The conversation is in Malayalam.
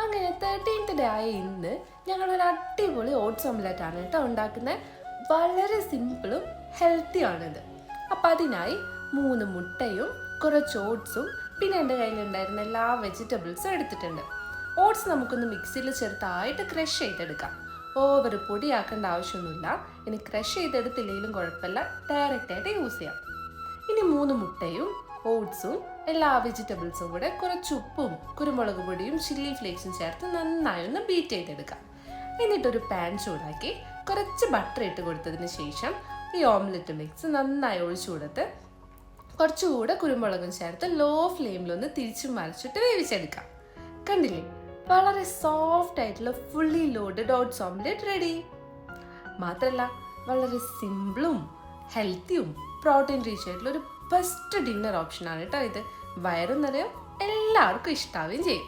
അങ്ങനെ 13th ഡേ ആയ ഇന്ന് ഞങ്ങളൊരു അടിപൊളി ഓട്സ് ഓംലെറ്റ് ആണ് കേട്ടോ ഉണ്ടാക്കുന്നത്. വളരെ സിമ്പിളും ഹെൽത്തിയാണിത്. അപ്പം അതിനായി 3 മുട്ടയും കുറച്ച് ഓട്സും പിന്നെ എൻ്റെ കയ്യിലുണ്ടായിരുന്ന എല്ലാ വെജിറ്റബിൾസും എടുത്തിട്ടുണ്ട്. ഓട്സ് നമുക്കൊന്ന് മിക്സിയിൽ ചെറുതായിട്ട് ക്രഷ് ചെയ്തെടുക്കാം. ഓവർ പൊടിയാക്കേണ്ട ആവശ്യമൊന്നുമില്ല. ഇനി ക്രഷ് ചെയ്തെടുത്തില്ലെങ്കിലും കുഴപ്പമില്ല, ഡയറക്റ്റായിട്ട് യൂസ് ചെയ്യാം. ഇനി 3 മുട്ടയും ഓട്സും എല്ലാ വെജിറ്റബിൾസും കൂടെ കുറച്ച് ഉപ്പും കുരുമുളക് പൊടിയും ചില്ലി ഫ്ലേക്സും ചേർത്ത് നന്നായി ഒന്ന് ബീറ്റ് ചെയ്തെടുക്കാം. എന്നിട്ടൊരു പാൻ ചൂടാക്കി കുറച്ച് ബട്ടർ ഇട്ട് കൊടുത്തതിന് ശേഷം ഈ ഓംലെറ്റ് മിക്സ് നന്നായി ഒഴിച്ചു കൊടുത്ത് കുറച്ചുകൂടെ കുരുമുളകും ചേർത്ത് ലോ ഫ്ലെയിമിലൊന്ന് തിരിച്ചും മറിച്ചിട്ട് വേവിച്ചെടുക്കാം. കണ്ടില്ലേ, വളരെ സോഫ്റ്റ് ആയിട്ടുള്ള fully loaded oats omelette ready. മാത്രമല്ല വളരെ സിമ്പിളും ഹെൽത്തിയും പ്രോട്ടീൻ റിച്ച് ആയിട്ടുള്ള ഒരു ബെസ്റ്റ് ഡിന്നർ ഓപ്ഷനാണ് കേട്ടോ ഇത്. വയറും നിറയും, എല്ലാവർക്കും ഇഷ്ടാവുകയും ചെയ്യും.